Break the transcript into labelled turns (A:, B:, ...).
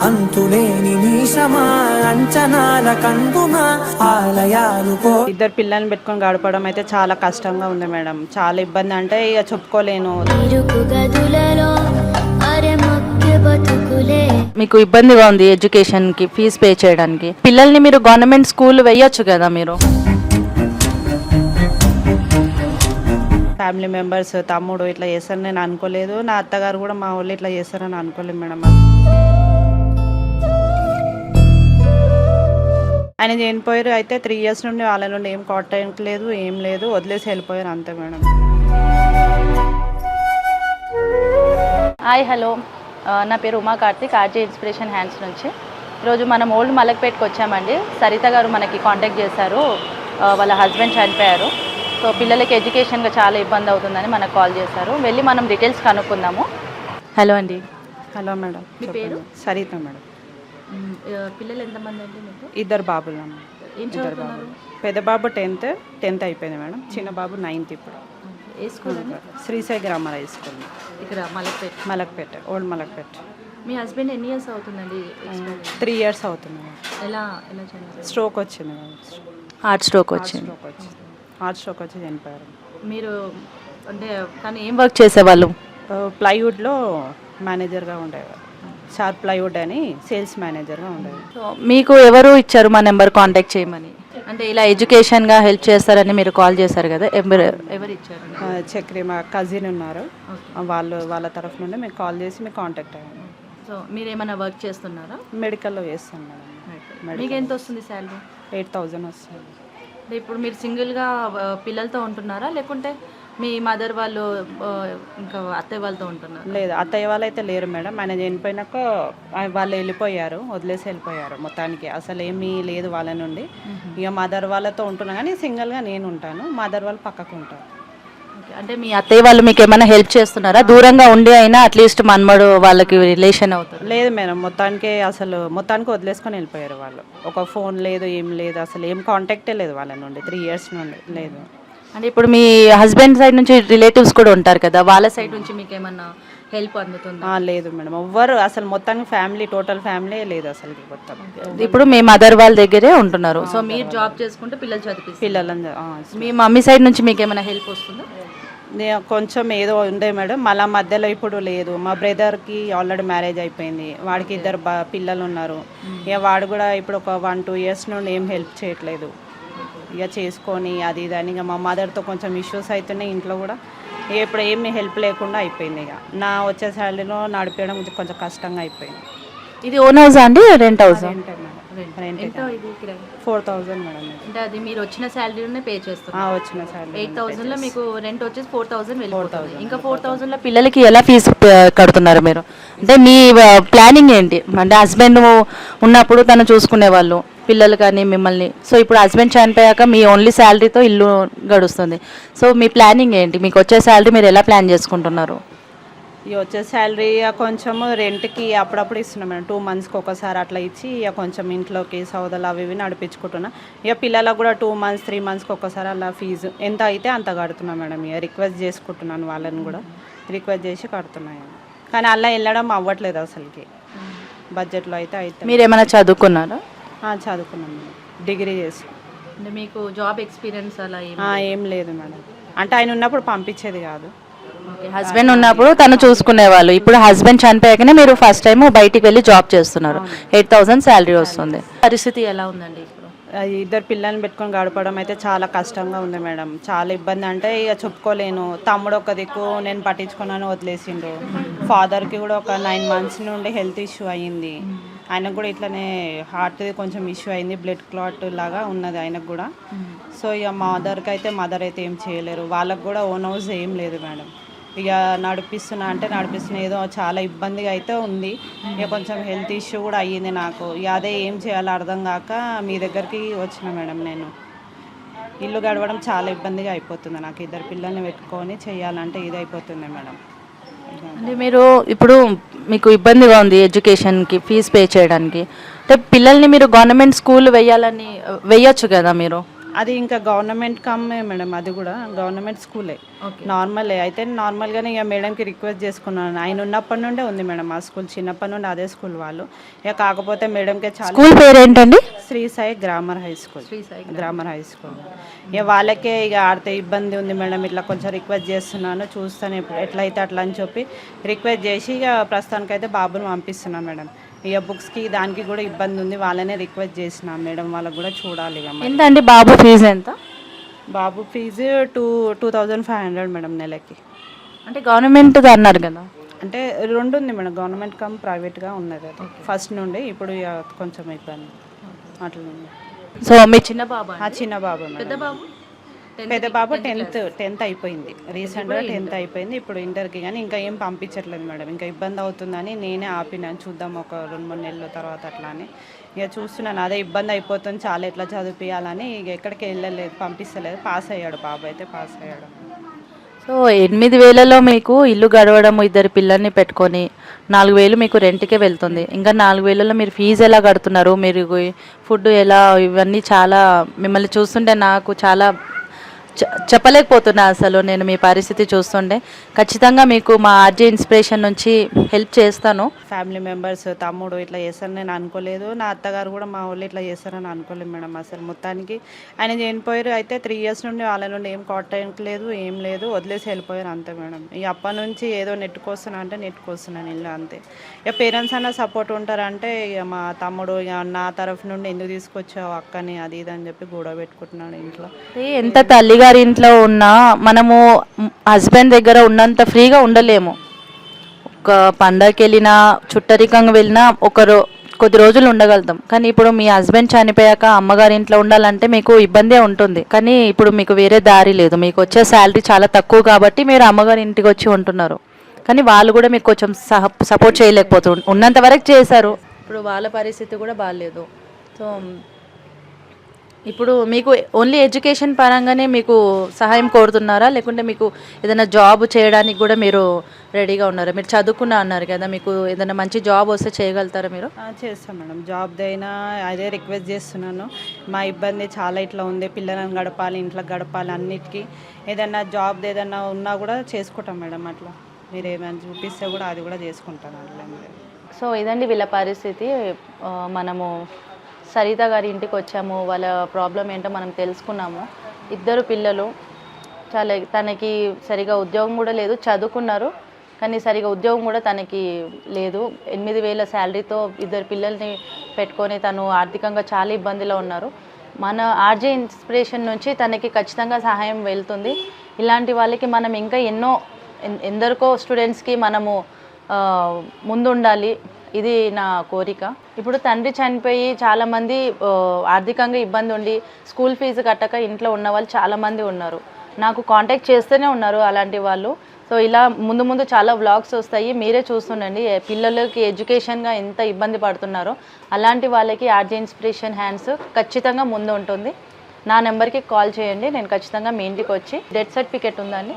A: అంతులేని నీశమా అంచనాల కందున ఆలయాలు
B: ఇద్దరు పిల్లల్ని పెట్టుకొని గడపడం అయితే చాలా కష్టంగా ఉంది మేడం. చాలా ఇబ్బంది, అంటే ఇక చెప్పుకోలేను.
C: మీకు ఇబ్బందిగా ఉంది ఎడ్యుకేషన్ కి ఫీజు పే చేయడానికి. పిల్లల్ని మీరు గవర్నమెంట్ స్కూల్ వేయొచ్చు కదా మీరు.
B: ఫ్యామిలీ మెంబర్స్ తమ్ముడు ఇట్లా చేస్తారని నేను అనుకోలేదు. నా అత్తగారు కూడా మా వాళ్ళు ఇట్లా చేస్తారని అనుకోలేదు మేడం. ఆయన చనిపోయారు అయితే 3 years నుండి వాళ్ళ నుండి ఏం కాంటాక్ట్ లేదు, ఏం లేదు, వదిలేసి వెళ్ళిపోయారు అంతే మేడం.
C: హాయ్ హలో, నా పేరు Uma Karthik, RJ inspiration hands నుంచి. ఈరోజు మనం ఓల్డ్ మలక్పేట్కి వచ్చామండి. సరిత గారు మనకి కాంటాక్ట్ చేశారు, వాళ్ళ హస్బెండ్ చనిపోయారు. సో పిల్లలకి ఎడ్యుకేషన్గా చాలా ఇబ్బంది అవుతుందని మనకు కాల్ చేశారు. వెళ్ళి మనం డీటెయిల్స్ కనుక్కుందాము. హలో అండి.
B: Hello madam.
C: మీ పేరు?
B: సరిత మేడం.
C: పిల్లలు ఎంతమంది అండి మీకు?
B: 2 బాబులు.
C: ఏం చదువుతున్నారు?
B: పెద్ద బాబు 10th అయిపోయింది మేడం. చిన్న బాబు 9th ఇప్పుడు.
C: ఏ స్కూల్ అండి?
B: శ్రీసాయి గ్రామర్ హై స్కూల్
C: ఇక్కడ
B: మలక్పేట, ఓల్డ్ మలక్పేట.
C: మీ హస్బెండ్ ఎన్ని ఇయర్స్ అవుతుందండి?
B: 3 years అవుతుంది మేడం.
C: ఎలా చనిపోయారు?
B: స్ట్రోక్ వచ్చింది మేడం.
C: హార్ట్ స్ట్రోక్ వచ్చింది.
B: హార్ట్ స్ట్రోక్ వచ్చి చనిపోయారు.
C: మీరు అంటే కానీ ఏం వర్క్ చేసేవాళ్ళు?
B: ప్లైవుడ్లో మేనేజర్గా ఉండేవారు. షార్ప్ ప్లైవుడ్ అని సేల్స్ మేనేజర్గా ఉండేది.
C: సో మీకు ఎవరు ఇచ్చారు మా నెంబర్ కాంటాక్ట్ చేయమని? అంటే ఇలా ఎడ్యుకేషన్గా హెల్ప్ చేస్తారని మీరు కాల్ చేశారు కదా, ఎవరు ఇచ్చారు?
B: చక్రి మా కజిన్ ఉన్నారు, వాళ్ళ తరఫు నుండి మీకు కాల్ చేసి మీకు కాంటాక్ట్ అయ్యాను.
C: సో మీరు ఏమైనా వర్క్ చేస్తున్నారా?
B: మెడికల్లో చేస్తాను మేడం.
C: మీకు ఎంత వస్తుంది శాలరీ?
B: 8,000 వస్తుంది.
C: ఇప్పుడు మీరు సింగిల్గా పిల్లలతో ఉంటున్నారా, లేకుంటే మీ మదర్ వాళ్ళు ఇంకా అత్తయ్య వాళ్ళతో ఉంటున్నారు?
B: లేదు, అత్తయ్య వాళ్ళు అయితే లేరు మేడం. ఆయన చనిపోయినాక వాళ్ళు వెళ్ళిపోయారు, వదిలేసి వెళ్ళిపోయారు మొత్తానికి. అసలు ఏమీ లేదు వాళ్ళ నుండి. ఇక మదర్ వాళ్ళతో ఉంటున్నా కానీ సింగిల్గా నేను ఉంటాను, మదర్ వాళ్ళు పక్కకు ఉంటారు.
C: అంటే మీ అత్తయ్య వాళ్ళు మీకు ఏమైనా హెల్ప్ చేస్తున్నారా? దూరంగా ఉండి అయినా అట్లీస్ట్ మన్మడు వాళ్ళకి రిలేషన్ అవుతారు?
B: లేదు మేడం, మొత్తానికి వదిలేసుకొని వెళ్ళిపోయారు వాళ్ళు. ఒక ఫోన్ లేదు, ఏం లేదు, అసలు ఏం కాంటాక్టే లేదు వాళ్ళ నుండి 3 years నుండి లేదు.
C: అంటే ఇప్పుడు మీ హస్బెండ్ సైడ్ నుంచి రిలేటివ్స్ కూడా ఉంటారు కదా, వాళ్ళ సైడ్ నుంచి మీకు ఏమన్నా హెల్ప్ అందుతుందా?
B: లేదు మేడం, ఎవ్వరు అసలు మొత్తానికి టోటల్ ఫ్యామిలీ లేదు అసలు మొత్తం.
C: ఇప్పుడు మీ మదర్ వాళ్ళ దగ్గరే ఉంటున్నారు. సో మీరు జాబ్ చేసుకుంటే పిల్లలు చదివిస్తారు.
B: పిల్లలని
C: మీ మమ్మీ సైడ్ నుంచి మీకు ఏమైనా హెల్ప్ వస్తుందా?
B: కొంచెం ఏదో ఉండే మేడం, మళ్ళీ మధ్యలో ఇప్పుడు లేదు. మా బ్రదర్కి ఆల్రెడీ మ్యారేజ్ అయిపోయింది, వాడికి 2 పిల్లలు ఉన్నారు. ఇక వాడు కూడా ఇప్పుడు ఒక 1-2 years నుండి ఏం హెల్ప్ చేయట్లేదు. ఇక చేసుకొని అది ఇది అని ఇక మా మదర్తో కొంచెం ఇష్యూస్ అవుతున్నాయి ఇంట్లో కూడా. ఇప్పుడు ఏమి హెల్ప్ లేకుండా అయిపోయింది. ఇక నా వచ్చే శాలరీలో నడిపేయడం కొంచెం కష్టంగా అయిపోయింది.
C: ఇది ఓన్ హౌస్ అండి, రెంట్ హౌస్?
B: 4,000 మేడం.
C: అంటే అది మీరు వచ్చిన శాలరీలోనే పే చేస్తారు?
B: వచ్చిన శాలరీ
C: 8,000లో మీకు రెంట్ వచ్చేసి 4,000 వెళ్ళిపోతుంది. ఇంకా 4,000లో పిల్లలకి ఎలా ఫీజు కడుతున్నారు మీరు? అంటే మీ ప్లానింగ్ ఏంటి? అంటే హస్బెండ్ ఉన్నప్పుడు తను చూసుకునే వాళ్ళు పిల్లలు కానీ మిమ్మల్ని. సో ఇప్పుడు హస్బెండ్ చనిపోయాక మీ ఓన్లీ శాలరీతో ఇల్లు గడుస్తుంది. సో మీ ప్లానింగ్ ఏంటి? మీకు వచ్చే శాలరీ మీరు ఎలా ప్లాన్ చేసుకుంటున్నారు?
B: ఇక వచ్చే శాలరీ కొంచెము రెంట్కి అప్పుడప్పుడు ఇస్తున్నాం మేడం. 2 monthsకి ఒకసారి అట్లా ఇచ్చి ఇక కొంచెం ఇంట్లోకి సౌదాలు అవి ఇవి నడిపించుకుంటున్నా. ఇక పిల్లలకు కూడా 2 months 3 monthsకి ఒకసారి అలా ఫీజు ఎంత అయితే అంత కడుతున్నాం మేడం. ఇక రిక్వెస్ట్ చేసుకుంటున్నాను, వాళ్ళని కూడా రిక్వెస్ట్ చేసి కడుతున్నాను. కానీ అలా వెళ్ళడం అవ్వట్లేదు అసలుకి. బడ్జెట్లో అయితే
C: మీరు ఏమైనా చదువుకున్నారా?
B: చదువుకున్నాం మేడం, డిగ్రీ చేసి.
C: అంటే మీకు జాబ్ ఎక్స్పీరియన్స్ అలా
B: ఏం లేదు మేడం. అంటే ఆయన ఉన్నప్పుడు పంపించేది కాదు.
C: హస్బెండ్ ఉన్నప్పుడు తను చూసుకునేవాళ్ళు. ఇప్పుడు హస్బెండ్ చనిపోయాకనే మీరు ఫస్ట్ టైం బయటికి వెళ్ళి జాబ్ చేస్తున్నారు. 8,000 శాలరీ వస్తుంది. పరిస్థితి ఎలా ఉందండి ఇప్పుడు?
B: 2 పిల్లల్ని పెట్టుకొని గడపడం అయితే చాలా కష్టంగా ఉంది మేడం. చాలా ఇబ్బంది, అంటే ఇక చెప్పుకోలేను. తమ్ముడు ఒక దిక్కు నేను పట్టించుకున్నాను, వదిలేసిండు. ఫాదర్కి కూడా ఒక 9 months నుండి హెల్త్ ఇష్యూ అయ్యింది. ఆయనకు కూడా ఇట్లనే హార్ట్ది కొంచెం ఇష్యూ అయింది, బ్లడ్ క్లాట్ లాగా ఉన్నది ఆయనకు కూడా. సో ఇక మదర్ అయితే ఏం చేయలేరు. వాళ్ళకు కూడా ఓన్ హౌస్ ఏం లేదు మేడం. ఇక నడిపిస్తున్నా ఏదో చాలా ఇబ్బందిగా అయితే ఉంది. ఇక కొంచెం హెల్త్ ఇష్యూ కూడా అయ్యింది నాకు. ఇక అదే ఏం చేయాలో అర్థం కాక మీ దగ్గరికి వచ్చిన మేడం. నేను ఇల్లు గడవడం చాలా ఇబ్బందిగా అయిపోతుంది నాకు. 2 పిల్లల్ని పెట్టుకొని చేయాలంటే ఇది అయిపోతుంది మేడం.
C: అంటే మీరు ఇప్పుడు మీకు ఇబ్బందిగా ఉంది ఎడ్యుకేషన్కి ఫీజు పే చేయడానికి. అంటే పిల్లల్ని మీరు గవర్నమెంట్ స్కూల్ వేయొచ్చు కదా మీరు?
B: అది ఇంకా గవర్నమెంట్ కమ్మే మేడం, అది కూడా గవర్నమెంట్ స్కూలే. నార్మలే అయితే నార్మల్గానే ఇక మేడంకి రిక్వెస్ట్ చేసుకున్నాను. ఆయన ఉన్నప్పటి నుండే ఉంది మేడం ఆ స్కూల్, చిన్నప్పటి నుండి అదే స్కూల్ వాళ్ళు. ఇక కాకపోతే మేడంకే చాలా
C: స్కూల్ పేరు ఏంటండి?
B: Shri Sai grammar high school, grammar high school. ఇక వాళ్ళకే ఇక ఆడితే ఇబ్బంది ఉంది మేడం, ఇట్లా కొంచెం రిక్వెస్ట్ చేస్తున్నాను, చూస్తాను ఎట్లయితే అట్లా అని చెప్పి రిక్వెస్ట్ చేసి ఇక ప్రస్తుతానికైతే బాబుని పంపిస్తున్నాను మేడం. ఇక బుక్స్కి దానికి కూడా ఇబ్బంది ఉంది, వాళ్ళనే రిక్వెస్ట్ చేసిన మేడం వాళ్ళకి కూడా చూడాలి. ఇక
C: ఎంత అండి బాబు ఫీజు ఎంత?
B: బాబు ఫీజు 2500 మేడం నెలకి.
C: అంటే గవర్నమెంట్ అన్నారు కదా,
B: అంటే రెండు ఉంది మేడం, గవర్నమెంట్ కమ్ ప్రైవేట్గా ఉన్నది అది ఫస్ట్ నుండి. ఇప్పుడు ఇక కొంచెం ఇబ్బంది అట్లా ఉంది.
C: సో మీ చిన్న బాబు?
B: ఆ చిన్న బాబు మేడం. పెద్ద బాబు 10th అయిపోయింది, రీసెంట్గా 10th అయిపోయింది. ఇప్పుడు ఇంటర్కి కానీ ఇంకా ఏం పంపించట్లేదు మేడం, ఇంకా ఇబ్బంది అవుతుందని నేనే ఆపినాను. చూద్దాం ఒక 2-3 నెలల తర్వాత అట్లా అని ఇక చూస్తున్నాను. అదే ఇబ్బంది అయిపోతుంది చాలా, ఎట్లా చదివించాలని ఇక ఎక్కడికి వెళ్ళలేదు, పంపిస్తలేదు. పాస్ అయ్యాడు బాబు, అయితే పాస్ అయ్యాడు.
C: సో 8,000లో మీకు ఇల్లు గడవడం, ఇద్దరు పిల్లల్ని పెట్టుకొని 4,000 మీకు రెంట్కే వెళ్తుంది. ఇంకా 4,000లో మీరు ఫీజు ఎలా కడుతున్నారు, మీరు ఫుడ్ ఎలా, ఇవన్నీ చాలా మిమ్మల్ని చూస్తుంటే నాకు చాలా చెప్పలేకపోతున్నా అసలు నేను మీ పరిస్థితి చూస్తుండే. ఖచ్చితంగా మీకు మా ఆర్జే ఇన్స్పిరేషన్ నుంచి హెల్ప్ చేస్తాను.
B: ఫ్యామిలీ మెంబర్స్ తమ్ముడు ఇట్లా చేస్తారని నేను అనుకోలేదు, నా అత్తగారు కూడా మా వాళ్ళు ఇట్లా చేస్తారని అనుకోలేదు మేడం అసలు. మొత్తానికి ఆయన చనిపోయారు, అయితే 3 years నుండి వాళ్ళ నుండి ఏం కాంటాక్ట్ లేదు, ఏం లేదు, వదిలేసి వెళ్ళిపోయారు అంతే మేడం. ఇక అప్పటి నుంచి ఏదో నెట్టుకొస్తున్నా అంటే నెట్టుకొస్తున్నాను ఇల్లు అంతే. ఇక పేరెంట్స్ అన్న సపోర్ట్ ఉంటారంటే ఇక మా తమ్ముడు ఇక నా తరఫు నుండి ఎందుకు తీసుకొచ్చావు అక్కని అది ఇది అని చెప్పి గొడవ పెట్టుకుంటున్నాడు ఇంట్లో.
C: ఎంత తల్లిగారి ఇంట్లో ఉన్నా మనము హస్బెండ్ దగ్గర ఉన్నంత ఫ్రీగా ఉండలేము. ఒక పండగకి వెళ్ళినా, చుట్టరికంగా వెళ్ళినా కొద్ది రోజులు ఉండగలుగుతాం. కానీ ఇప్పుడు మీ హస్బెండ్ చనిపోయాక అమ్మగారి ఇంట్లో ఉండాలంటే మీకు ఇబ్బందే ఉంటుంది. కానీ ఇప్పుడు మీకు వేరే దారి లేదు, మీకు వచ్చే శాలరీ చాలా తక్కువ కాబట్టి మీరు అమ్మగారి ఇంటికి వచ్చి ఉంటున్నారు. కానీ వాళ్ళు కూడా మీకు కొంచెం సపోర్ట్ చేయలేకపోతున్నారు, ఉన్నంత వరకు చేశారు. ఇప్పుడు వాళ్ళ పరిస్థితి కూడా బాగాలేదు. సో ఇప్పుడు మీకు ఓన్లీ ఎడ్యుకేషన్ పరంగానే మీకు సహాయం కోరుతున్నారా, లేకుంటే మీకు ఏదైనా జాబ్ చేయడానికి కూడా మీరు రెడీగా ఉన్నారా? మీరు చదువుకున్నా అన్నారు కదా, మీకు ఏదైనా మంచి జాబ్ వస్తే చేయగలుగుతారా మీరు?
B: చేస్తాం మేడం, జాబ్దైనా అదే రిక్వెస్ట్ చేస్తున్నాను. మా ఇబ్బంది చాలా ఇట్లా ఉంది, పిల్లలను గడపాలి, ఇంట్లో గడపాలి, అన్నిటికీ ఏదైనా జాబ్ ఏదైనా ఉన్నా కూడా చేసుకుంటాం మేడం. అట్లా మీరు ఏమైనా చూపిస్తే కూడా అది కూడా చేసుకుంటాను అట్లా.
C: సో ఇదండి వీళ్ళ పరిస్థితి. మనము సరిత గారి ఇంటికి వచ్చాము, వాళ్ళ ప్రాబ్లం ఏంటో మనం తెలుసుకున్నాము. ఇద్దరు పిల్లలు, తనకి సరిగా ఉద్యోగం కూడా లేదు, చదువుకున్నారు కానీ సరిగా ఉద్యోగం కూడా తనకి లేదు. 8,000 శాలరీతో ఇద్దరు పిల్లల్ని పెట్టుకొని తను ఆర్థికంగా చాలా ఇబ్బందిలో ఉన్నారు. మన ఆర్జే ఇన్స్పిరేషన్ నుంచి తనకి ఖచ్చితంగా సహాయం వెళ్తుంది. ఇలాంటి వాళ్ళకి మనం ఇంకా ఎందరికో స్టూడెంట్స్కి మనము ముందుండాలి, ఇది నా కోరిక. ఇప్పుడు తండ్రి చనిపోయి చాలామంది ఆర్థికంగా ఇబ్బంది ఉండి స్కూల్ ఫీజు కట్టక ఇంట్లో ఉన్న వాళ్ళు చాలామంది ఉన్నారు. నాకు కాంటాక్ట్ చేస్తూనే ఉన్నారు అలాంటి వాళ్ళు. సో ఇలా ముందు చాలా వ్లాగ్స్ వస్తాయి, మీరే చూస్తుండండి. పిల్లలకి ఎడ్యుకేషన్గా ఎంత ఇబ్బంది పడుతున్నారో అలాంటి వాళ్ళకి ఆర్జే ఇన్స్పిరేషన్ హ్యాండ్స్ ఖచ్చితంగా ముందు ఉంటుంది. నా నెంబర్కి కాల్ చేయండి, నేను ఖచ్చితంగా మీ ఇంటికి వచ్చి డెత్ సర్టిఫికేట్ ఉందండి.